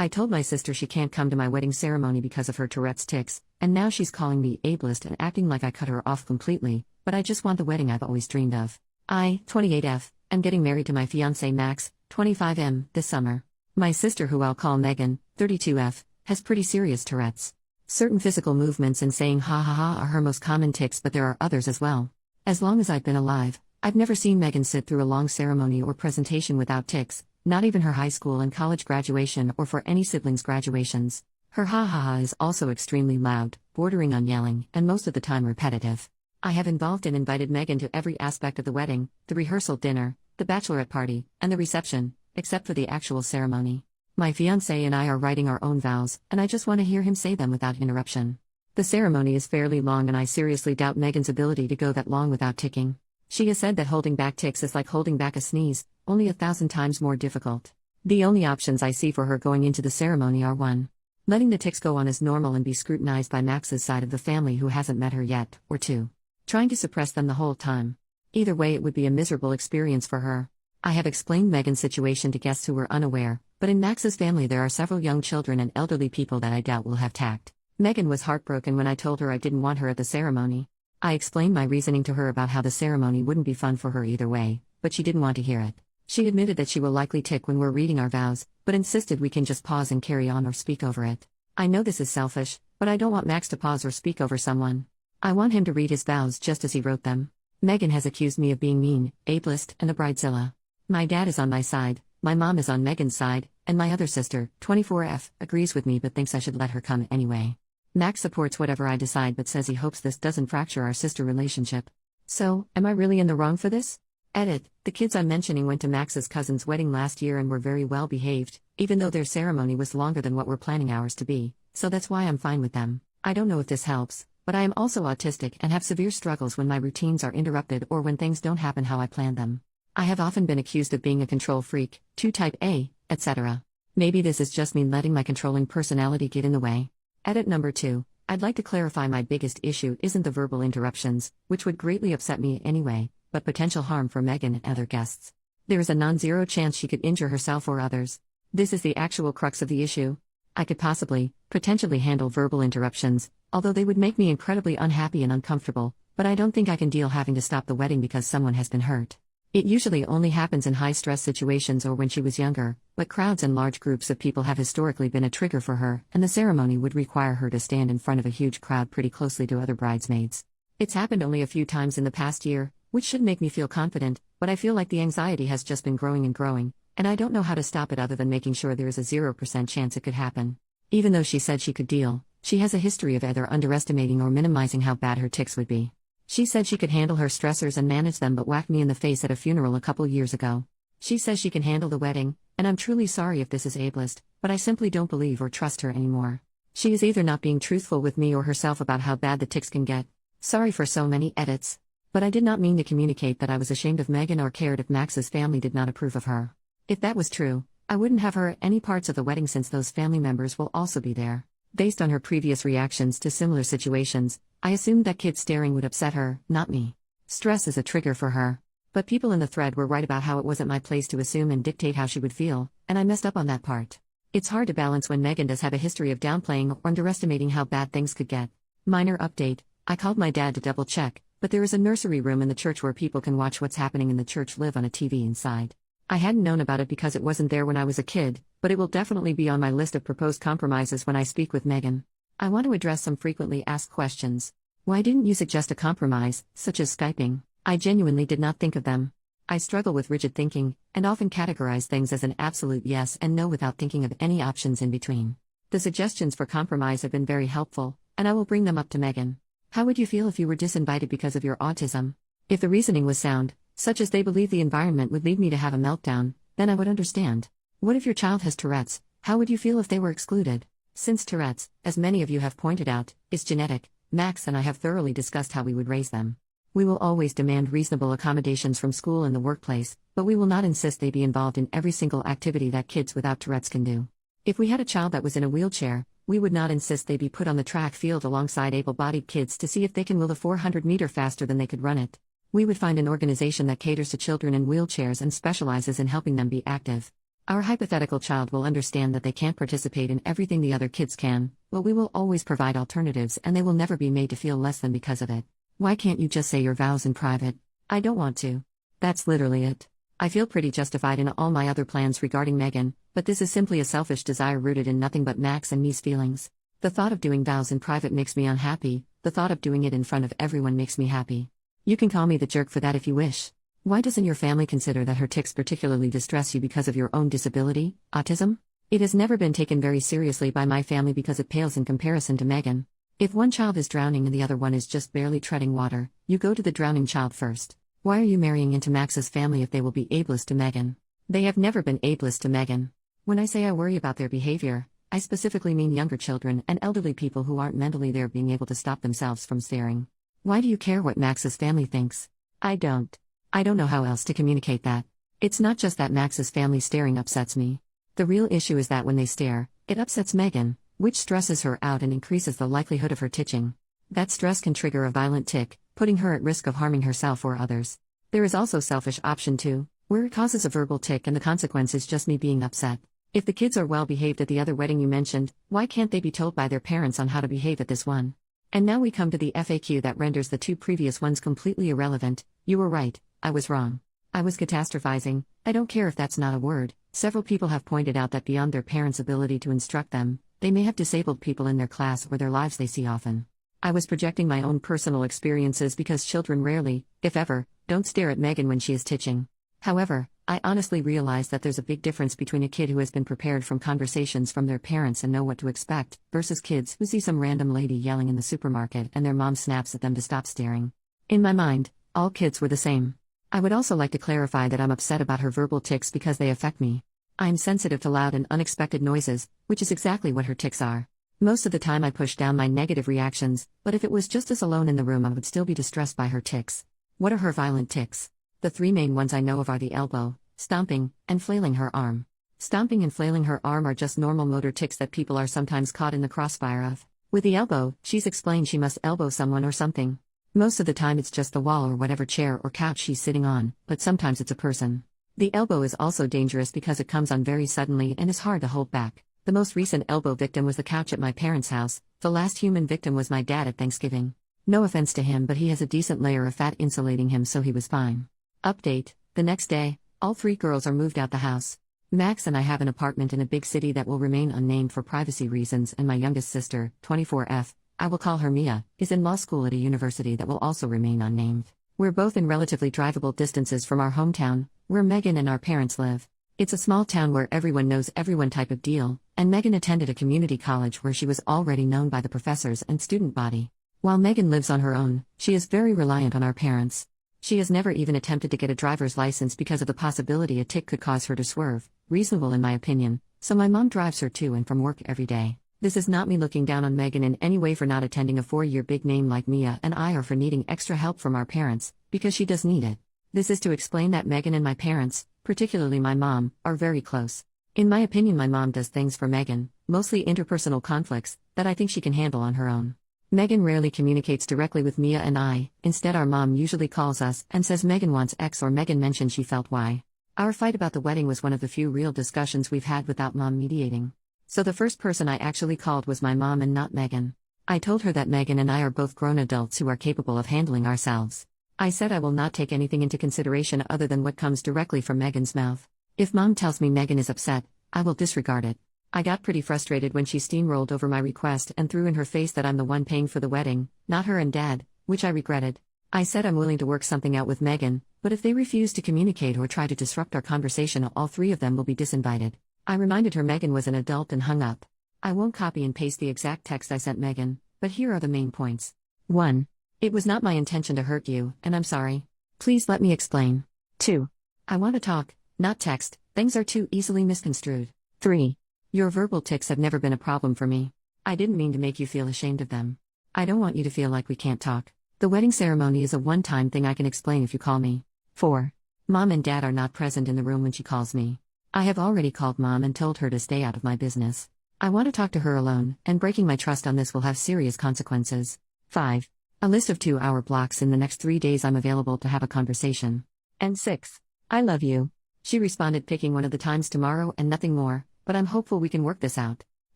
I told my sister she can't come to my wedding ceremony because of her Tourette's tics, and now she's calling me ableist and acting like I cut her off completely, but I just want the wedding I've always dreamed of. I, 28F, am getting married to my fiancé Max, 25M, this summer. My sister, who I'll call Megan, 32F, has pretty serious Tourette's. Certain physical movements and saying ha ha ha are her most common tics, but there are others as well. As long as I've been alive, I've never seen Megan sit through a long ceremony or presentation without tics, not even her high school and college graduation or for any siblings' graduations. Her ha ha ha is also extremely loud, bordering on yelling, and most of the time repetitive. I have involved and invited Megan to every aspect of the wedding, the rehearsal dinner, the bachelorette party, and the reception, except for the actual ceremony. My fiancé and I are writing our own vows, and I just want to hear him say them without interruption. The ceremony is fairly long, and I seriously doubt Megan's ability to go that long without ticking. She has said that holding back tics is like holding back a sneeze, only 1,000 times more difficult. The only options I see for her going into the ceremony are 1. Letting the tics go on as normal and be scrutinized by Max's side of the family who hasn't met her yet, or 2. Trying to suppress them the whole time. Either way, it would be a miserable experience for her. I have explained Megan's situation to guests who were unaware, but in Max's family there are several young children and elderly people that I doubt will have tact. Megan was heartbroken when I told her I didn't want her at the ceremony. I explained my reasoning to her about how the ceremony wouldn't be fun for her either way, but she didn't want to hear it. She admitted that she will likely tic when we're reading our vows, but insisted we can just pause and carry on or speak over it. I know this is selfish, but I don't want Max to pause or speak over someone. I want him to read his vows just as he wrote them. Megan has accused me of being mean, ableist, and a bridezilla. My dad is on my side, my mom is on Megan's side, and my other sister, 24F, agrees with me but thinks I should let her come anyway. Max supports whatever I decide but says he hopes this doesn't fracture our sister relationship. So, am I really in the wrong for this? Edit: the kids I'm mentioning went to Max's cousin's wedding last year and were very well behaved, even though their ceremony was longer than what we're planning ours to be, so that's why I'm fine with them. I don't know if this helps, but I am also autistic and have severe struggles when my routines are interrupted or when things don't happen how I planned them. I have often been accused of being a control freak, 2 type A, etc. Maybe this is just me letting my controlling personality get in the way. Edit number 2. I'd like to clarify my biggest issue isn't the verbal interruptions, which would greatly upset me anyway, but potential harm for Megan and other guests. There is a non-zero chance she could injure herself or others. This is the actual crux of the issue. I could potentially handle verbal interruptions, although they would make me incredibly unhappy and uncomfortable, but I don't think I can deal having to stop the wedding because someone has been hurt. It usually only happens in high-stress situations or when she was younger, but crowds and large groups of people have historically been a trigger for her, and the ceremony would require her to stand in front of a huge crowd pretty closely to other bridesmaids. It's happened only a few times in the past year, which should make me feel confident, but I feel like the anxiety has just been growing and growing, and I don't know how to stop it other than making sure there is a 0% chance it could happen. Even though she said she could deal, she has a history of either underestimating or minimizing how bad her tics would be. She said she could handle her stressors and manage them but whacked me in the face at a funeral a couple years ago. She says she can handle the wedding, and I'm truly sorry if this is ableist, but I simply don't believe or trust her anymore. She is either not being truthful with me or herself about how bad the tics can get. Sorry for so many edits. But I did not mean to communicate that I was ashamed of Megan or cared if Max's family did not approve of her. If that was true, I wouldn't have her at any parts of the wedding since those family members will also be there. Based on her previous reactions to similar situations, I assumed that kids staring would upset her, not me. Stress is a trigger for her. But people in the thread were right about how it wasn't my place to assume and dictate how she would feel, and I messed up on that part. It's hard to balance when Megan does have a history of downplaying or underestimating how bad things could get. Minor update: I called my dad to double check, but there is a nursery room in the church where people can watch what's happening in the church live on a TV inside. I hadn't known about it because it wasn't there when I was a kid, but it will definitely be on my list of proposed compromises when I speak with Megan. I want to address some frequently asked questions. Why didn't you suggest a compromise, such as Skyping? I genuinely did not think of them. I struggle with rigid thinking, and often categorize things as an absolute yes and no without thinking of any options in between. The suggestions for compromise have been very helpful, and I will bring them up to Megan. How would you feel if you were disinvited because of your autism? If the reasoning was sound, such as they believe the environment would lead me to have a meltdown, then I would understand. What if your child has Tourette's? How would you feel if they were excluded? Since Tourette's, as many of you have pointed out, is genetic, Max and I have thoroughly discussed how we would raise them. We will always demand reasonable accommodations from school and the workplace, but we will not insist they be involved in every single activity that kids without Tourette's can do. If we had a child that was in a wheelchair, we would not insist they be put on the track field alongside able-bodied kids to see if they can will the 400-meter faster than they could run it. We would find an organization that caters to children in wheelchairs and specializes in helping them be active. Our hypothetical child will understand that they can't participate in everything the other kids can, but we will always provide alternatives and they will never be made to feel less than because of it. Why can't you just say your vows in private? I don't want to. That's literally it. I feel pretty justified in all my other plans regarding Megan, but this is simply a selfish desire rooted in nothing but Max and me's feelings. The thought of doing vows in private makes me unhappy, the thought of doing it in front of everyone makes me happy. You can call me the jerk for that if you wish. Why doesn't your family consider that her tics particularly distress you because of your own disability, autism? It has never been taken very seriously by my family because it pales in comparison to Megan. If one child is drowning and the other one is just barely treading water, you go to the drowning child first. Why are you marrying into Max's family if they will be ableist to Megan? They have never been ableist to Megan. When I say I worry about their behavior, I specifically mean younger children and elderly people who aren't mentally there being able to stop themselves from staring. Why do you care what Max's family thinks? I don't. I don't know how else to communicate that. It's not just that Max's family staring upsets me. The real issue is that when they stare, it upsets Megan, which stresses her out and increases the likelihood of her titching. That stress can trigger a violent tic, putting her at risk of harming herself or others. There is also selfish option 2, where it causes a verbal tic and the consequence is just me being upset. If the kids are well behaved at the other wedding you mentioned, why can't they be told by their parents on how to behave at this one? And now we come to the FAQ that renders the 2 previous ones completely irrelevant. You were right, I was wrong. I was catastrophizing. I don't care if that's not a word. Several people have pointed out that beyond their parents' ability to instruct them, they may have disabled people in their class or their lives they see often. I was projecting my own personal experiences because children rarely, if ever, don't stare at Megan when she is titching. However, I honestly realize that there's a big difference between a kid who has been prepared from conversations from their parents and know what to expect, versus kids who see some random lady yelling in the supermarket and their mom snaps at them to stop staring. In my mind, all kids were the same. I would also like to clarify that I'm upset about her verbal tics because they affect me. I'm sensitive to loud and unexpected noises, which is exactly what her tics are. Most of the time I push down my negative reactions, but if it was just us alone in the room I would still be distressed by her tics. What are her violent tics? The 3 main ones I know of are the elbow, stomping, and flailing her arm. Stomping and flailing her arm are just normal motor tics that people are sometimes caught in the crossfire of. With the elbow, she's explained she must elbow someone or something. Most of the time it's just the wall or whatever chair or couch she's sitting on, but sometimes it's a person. The elbow is also dangerous because it comes on very suddenly and is hard to hold back. The most recent elbow victim was the couch at my parents' house. The last human victim was my dad at Thanksgiving. No offense to him, but he has a decent layer of fat insulating him, so he was fine. Update: the next day, all 3 girls are moved out the house. Max and I have an apartment in a big city that will remain unnamed for privacy reasons, and my youngest sister, 24F, I will call her Mia, is in law school at a university that will also remain unnamed. We're both in relatively drivable distances from our hometown, where Megan and our parents live. It's a small town where everyone knows everyone type of deal, and Megan attended a community college where she was already known by the professors and student body. While Megan lives on her own, she is very reliant on our parents. She has never even attempted to get a driver's license because of the possibility a tic could cause her to swerve, reasonable in my opinion, so my mom drives her to and from work every day. This is not me looking down on Megan in any way for not attending a 4-year big name like Mia and I, or for needing extra help from our parents, because she does need it. This is to explain that Megan and my parents, particularly my mom, are very close. In my opinion, my mom does things for Megan, mostly interpersonal conflicts, that I think she can handle on her own. Megan rarely communicates directly with Mia and I. Instead, our mom usually calls us and says Megan wants X or Megan mentioned she felt Y. Our fight about the wedding was one of the few real discussions we've had without mom mediating. So the first person I actually called was my mom and not Megan. I told her that Megan and I are both grown adults who are capable of handling ourselves. I said I will not take anything into consideration other than what comes directly from Megan's mouth. If mom tells me Megan is upset, I will disregard it. I got pretty frustrated when she steamrolled over my request and threw in her face that I'm the one paying for the wedding, not her and dad, which I regretted. I said I'm willing to work something out with Megan, but if they refuse to communicate or try to disrupt our conversation, all 3 of them will be disinvited. I reminded her Megan was an adult and hung up. I won't copy and paste the exact text I sent Megan, but here are the main points. 1. It was not my intention to hurt you, and I'm sorry. Please let me explain. 2. I want to talk, not text. Things are too easily misconstrued. 3. Your verbal tics have never been a problem for me. I didn't mean to make you feel ashamed of them. I don't want you to feel like we can't talk. The wedding ceremony is a one-time thing I can explain if you call me. 4. Mom and dad are not present in the room when she calls me. I have already called mom and told her to stay out of my business. I want to talk to her alone, and breaking my trust on this will have serious consequences. 5. A list of 2-hour blocks in the next 3 days I'm available to have a conversation. And 6. I love you. She responded picking one of the times tomorrow and nothing more, but I'm hopeful we can work this out.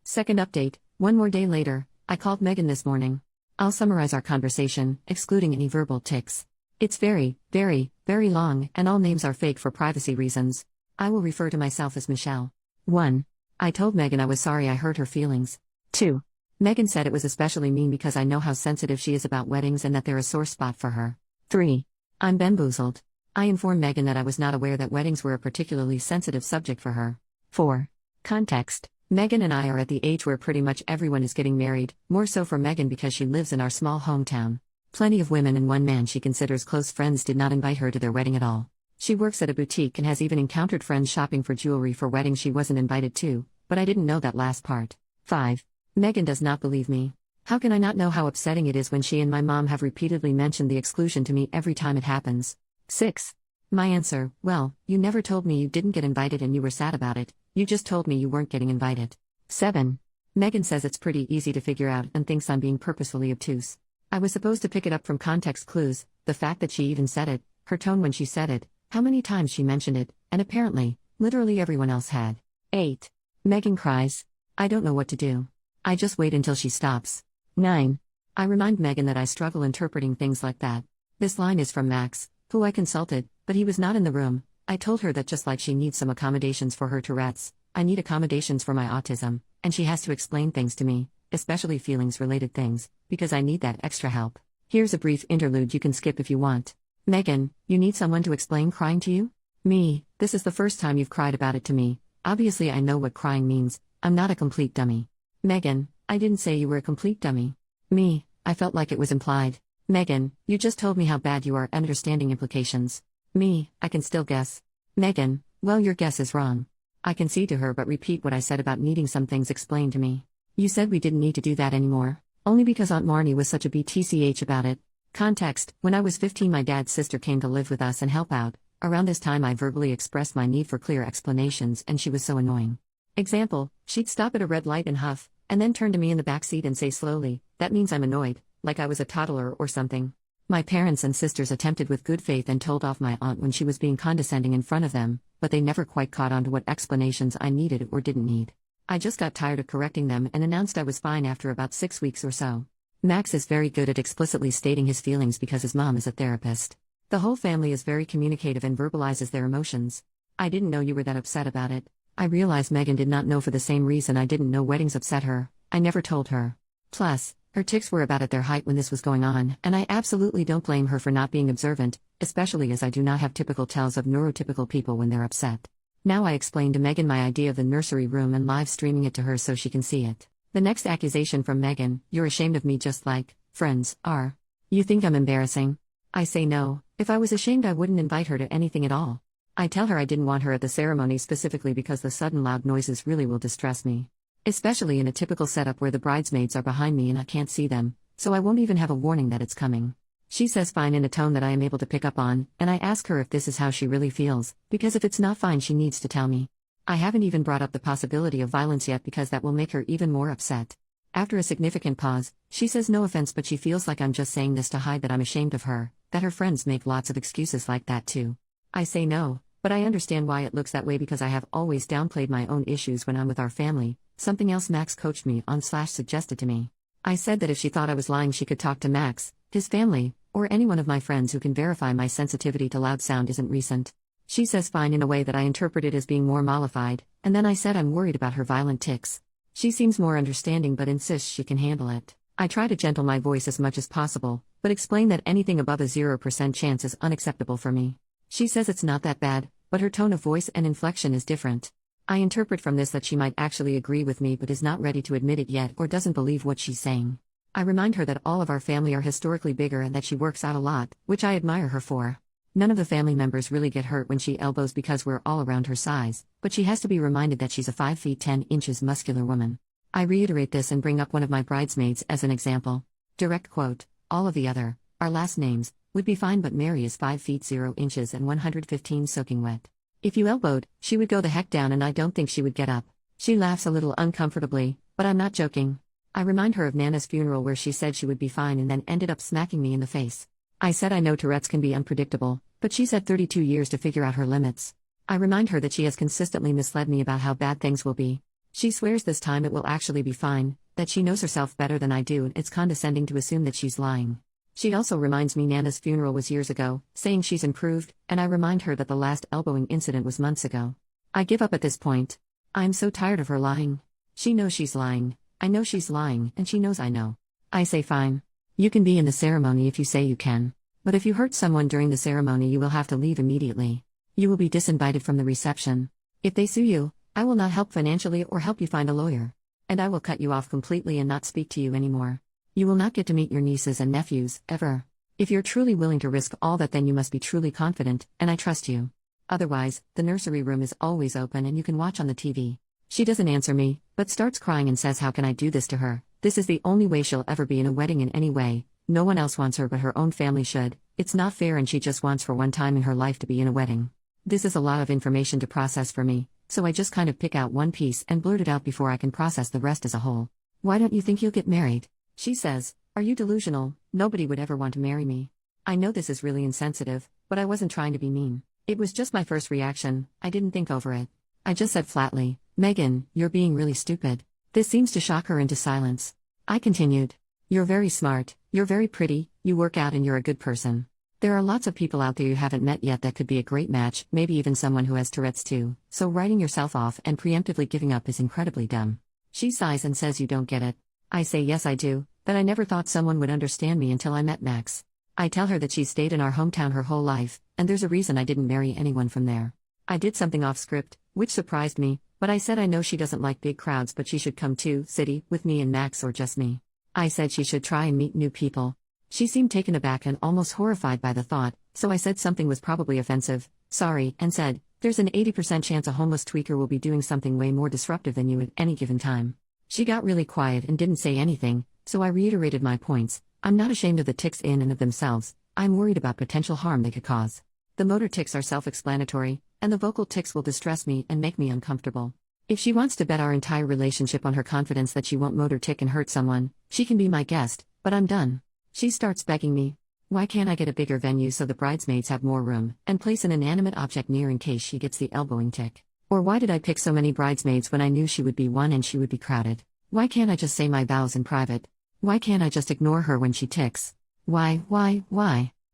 Second update, one more day later, I called Megan this morning. I'll summarize our conversation, excluding any verbal tics. It's very, very, very long, and all names are fake for privacy reasons. I will refer to myself as Michelle. 1. I told Megan I was sorry I hurt her feelings. 2. Megan said it was especially mean because I know how sensitive she is about weddings and that they're a sore spot for her. 3. I'm bamboozled. I informed Megan that I was not aware that weddings were a particularly sensitive subject for her. 4. Context. Megan and I are at the age where pretty much everyone is getting married, more so for Megan because she lives in our small hometown. Plenty of women and one man she considers close friends did not invite her to their wedding at all. She works at a boutique and has even encountered friends shopping for jewelry for weddings she wasn't invited to, but I didn't know that last part. 5. Megan does not believe me. How can I not know how upsetting it is when she and my mom have repeatedly mentioned the exclusion to me every time it happens? 6. My answer, well, you never told me you didn't get invited and you were sad about it, you just told me you weren't getting invited. 7. Megan says it's pretty easy to figure out and thinks I'm being purposefully obtuse. I was supposed to pick it up from context clues, the fact that she even said it, her tone when she said it, how many times she mentioned it, and apparently, literally everyone else had. 8. Megan cries. I don't know what to do. I just wait until she stops. 9. I remind Megan that I struggle interpreting things like that. This line is from Max, who I consulted, but he was not in the room. I told her that just like she needs some accommodations for her Tourette's, I need accommodations for my autism, and she has to explain things to me, especially feelings-related things, because I need that extra help. Here's a brief interlude you can skip if you want. Megan, you need someone to explain crying to you? Me, this is the first time you've cried about it to me. Obviously I know what crying means, I'm not a complete dummy. Megan, I didn't say you were a complete dummy. Me, I felt like it was implied. Megan, you just told me how bad you are at understanding implications. Me, I can still guess. Megan, well your guess is wrong. I concede to her but repeat what I said about needing some things explained to me. You said we didn't need to do that anymore. Only because Aunt Marnie was such a BTCH about it. Context, when I was 15 my dad's sister came to live with us and help out. Around this time I verbally expressed my need for clear explanations and she was so annoying. Example, she'd stop at a red light and huff, and then turn to me in the back seat and say slowly, that means I'm annoyed, like I was a toddler or something. My parents and sisters attempted with good faith and told off my aunt when she was being condescending in front of them, but they never quite caught on to what explanations I needed or didn't need. I just got tired of correcting them and announced I was fine after about 6 weeks or so. Max is very good at explicitly stating his feelings because his mom is a therapist. The whole family is very communicative and verbalizes their emotions. I didn't know you were that upset about it. I realized Megan did not know for the same reason I didn't know weddings upset her. I never told her. Plus, her tics were about at their height when this was going on, and I absolutely don't blame her for not being observant, especially as I do not have typical tells of neurotypical people when they're upset. Now I explained to Megan my idea of the nursery room and live streaming it to her so she can see it. The next accusation from Megan, you're ashamed of me just like friends are. You think I'm embarrassing? I say no, if I was ashamed I wouldn't invite her to anything at all. I tell her I didn't want her at the ceremony specifically because the sudden loud noises really will distress me. Especially in a typical setup where the bridesmaids are behind me and I can't see them, so I won't even have a warning that it's coming. She says fine in a tone that I am able to pick up on, and I ask her if this is how she really feels, because if it's not fine she needs to tell me. I haven't even brought up the possibility of violence yet because that will make her even more upset. After a significant pause, she says no offense but she feels like I'm just saying this to hide that I'm ashamed of her, that her friends make lots of excuses like that too. I say no, but I understand why it looks that way because I have always downplayed my own issues when I'm with our family, something else Max coached me on / suggested to me. I said that if she thought I was lying she could talk to Max, his family, or any one of my friends who can verify my sensitivity to loud sound isn't recent. She says fine in a way that I interpreted as being more mollified, and then I said I'm worried about her violent tics. She seems more understanding but insists she can handle it. I try to gentle my voice as much as possible, but explain that anything above a 0% chance is unacceptable for me. She says it's not that bad, but her tone of voice and inflection is different. I interpret from this that she might actually agree with me but is not ready to admit it yet or doesn't believe what she's saying. I remind her that all of our family are historically bigger and that she works out a lot, which I admire her for. None of the family members really get hurt when she elbows because we're all around her size, but she has to be reminded that she's a 5 feet 10 inches muscular woman. I reiterate this and bring up one of my bridesmaids as an example. Direct quote, all of the other, our last names, would be fine but Mary is 5 feet 0 inches and 115 soaking wet. If you elbowed, she would go the heck down and I don't think she would get up. She laughs a little uncomfortably, but I'm not joking. I remind her of Nana's funeral where she said she would be fine and then ended up smacking me in the face. I said I know Tourette's can be unpredictable, but she's had 32 years to figure out her limits. I remind her that she has consistently misled me about how bad things will be. She swears this time it will actually be fine, that she knows herself better than I do, and it's condescending to assume that she's lying. She also reminds me Nana's funeral was years ago, saying she's improved, and I remind her that the last elbowing incident was months ago. I give up at this point. I'm so tired of her lying. She knows she's lying, I know she's lying, and she knows I know. I say fine. You can be in the ceremony if you say you can. But if you hurt someone during the ceremony, you will have to leave immediately. You will be disinvited from the reception. If they sue you, I will not help financially or help you find a lawyer. And I will cut you off completely and not speak to you anymore. You will not get to meet your nieces and nephews, ever. If you're truly willing to risk all that, then you must be truly confident, and I trust you. Otherwise, the nursery room is always open and you can watch on the TV. She doesn't answer me, but starts crying and says, how can I do this to her? This is the only way she'll ever be in a wedding in any way. No one else wants her but her own family should. It's not fair, and she just wants for one time in her life to be in a wedding. This is a lot of information to process for me, so I just kind of pick out one piece and blurt it out before I can process the rest as a whole. Why don't you think you'll get married? She says, are you delusional? Nobody would ever want to marry me. I know this is really insensitive, but I wasn't trying to be mean. It was just my first reaction, I didn't think over it. I just said flatly, Megan, you're being really stupid. This seems to shock her into silence. I continued, you're very smart, you're very pretty, you work out, and you're a good person. There are lots of people out there you haven't met yet that could be a great match, maybe even someone who has Tourette's too, so writing yourself off and preemptively giving up is incredibly dumb. She sighs and says, you don't get it. I say yes I do, that I never thought someone would understand me until I met Max. I tell her that she's stayed in our hometown her whole life, and there's a reason I didn't marry anyone from there. I did something off script, which surprised me, but I said I know she doesn't like big crowds, but she should come to city with me and Max, or just me. I said she should try and meet new people. She seemed taken aback and almost horrified by the thought, so I said something was probably offensive, sorry, and said, there's an 80% chance a homeless tweaker will be doing something way more disruptive than you at any given time. She got really quiet and didn't say anything, so I reiterated my points. I'm not ashamed of the tics in and of themselves, I'm worried about potential harm they could cause. The motor tics are self-explanatory, and the vocal tics will distress me and make me uncomfortable. If she wants to bet our entire relationship on her confidence that she won't motor tic and hurt someone, she can be my guest, but I'm done. She starts begging me. Why can't I get a bigger venue so the bridesmaids have more room, and place an inanimate object near in case she gets the elbowing tic? Or why did I pick so many bridesmaids when I knew she would be one and she would be crowded? Why can't I just say my vows in private? Why can't I just ignore her when she tics? Why?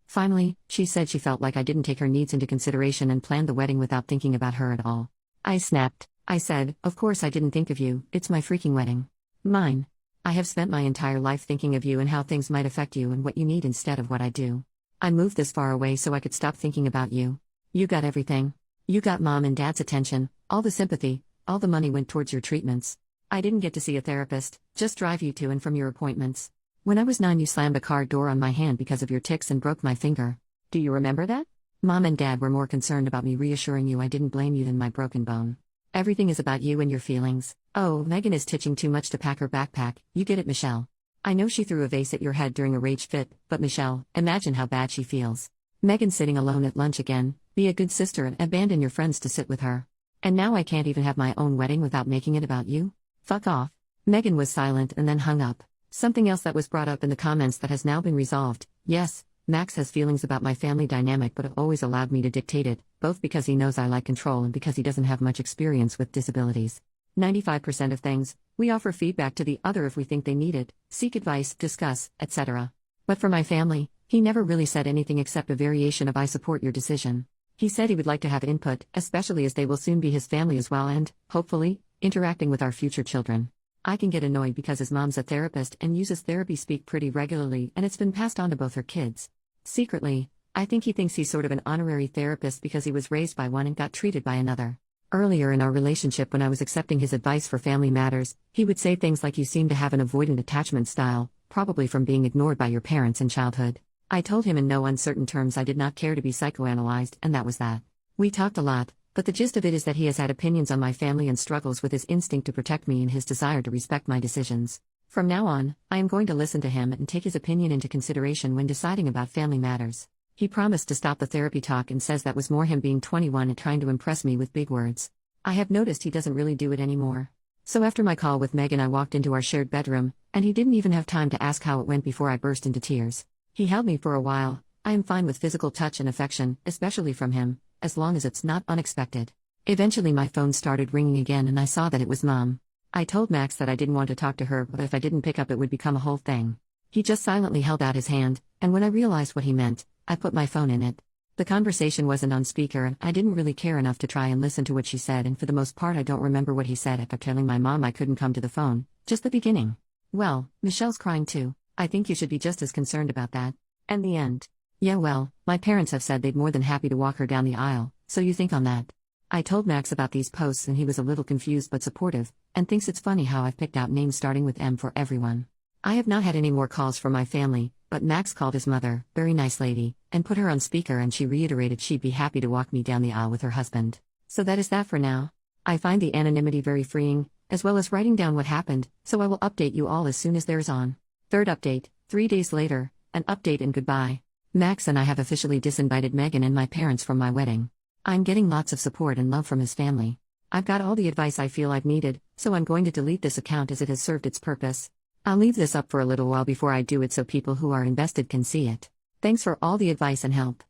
Finally, she said she felt like I didn't take her needs into consideration and planned the wedding without thinking about her at all. I snapped. I said, of course I didn't think of you, it's my freaking wedding. Mine. I have spent my entire life thinking of you and how things might affect you and what you need instead of what I do. I moved this far away so I could stop thinking about you. You got everything. You got mom and dad's attention, all the sympathy, all the money went towards your treatments. I didn't get to see a therapist, just drive you to and from your appointments. When I was 9, you slammed a car door on my hand because of your tics and broke my finger. Do you remember that? Mom and dad were more concerned about me reassuring you I didn't blame you than my broken bone. Everything is about you and your feelings. Oh, Megan is titching too much to pack her backpack, you get it, Michelle. I know she threw a vase at your head during a rage fit, but Michelle, imagine how bad she feels. Megan sitting alone at lunch again, be a good sister and abandon your friends to sit with her. And now I can't even have my own wedding without making it about you? Fuck off. Megan was silent and then hung up. Something else that was brought up in the comments that has now been resolved. Yes, Max has feelings about my family dynamic but always allowed me to dictate it, both because he knows I like control and because he doesn't have much experience with disabilities. 95% of things, we offer feedback to the other if we think they need it, seek advice, discuss, etc. But for my family, he never really said anything except a variation of I support your decision. He said he would like to have input, especially as they will soon be his family as well and, hopefully, interacting with our future children. I can get annoyed because his mom's a therapist and uses therapy speak pretty regularly and it's been passed on to both her kids. Secretly, I think he thinks he's sort of an honorary therapist because he was raised by one and got treated by another. Earlier in our relationship when I was accepting his advice for family matters, he would say things like you seem to have an avoidant attachment style, probably from being ignored by your parents in childhood. I told him in no uncertain terms I did not care to be psychoanalyzed and that was that. We talked a lot, but the gist of it is that he has had opinions on my family and struggles with his instinct to protect me and his desire to respect my decisions. From now on, I am going to listen to him and take his opinion into consideration when deciding about family matters. He promised to stop the therapy talk and says that was more him being 21 and trying to impress me with big words. I have noticed he doesn't really do it anymore. So after my call with Megan I walked into our shared bedroom, and he didn't even have time to ask how it went before I burst into tears. He held me for a while. I am fine with physical touch and affection, especially from him, as long as it's not unexpected. Eventually my phone started ringing again and I saw that it was Mom. I told Max that I didn't want to talk to her, but if I didn't pick up it would become a whole thing. He just silently held out his hand, and when I realized what he meant, I put my phone in it. The conversation wasn't on speaker and I didn't really care enough to try and listen to what she said, and for the most part I don't remember what he said after telling my mom I couldn't come to the phone, just the beginning. Well, Michelle's crying too. I think you should be just as concerned about that. And the end. Yeah, well, my parents have said they'd more than happy to walk her down the aisle, so you think on that. I told Max about these posts and he was a little confused but supportive, and thinks it's funny how I've picked out names starting with M for everyone. I have not had any more calls from my family, but Max called his mother, very nice lady, and put her on speaker, and she reiterated she'd be happy to walk me down the aisle with her husband. So that is that for now. I find the anonymity very freeing, as well as writing down what happened, so I will update you all as soon as there is on. Third update, 3 days later, an update and goodbye. Max and I have officially disinvited Megan and my parents from my wedding. I'm getting lots of support and love from his family. I've got all the advice I feel I've needed, so I'm going to delete this account as it has served its purpose. I'll leave this up for a little while before I do it so people who are invested can see it. Thanks for all the advice and help.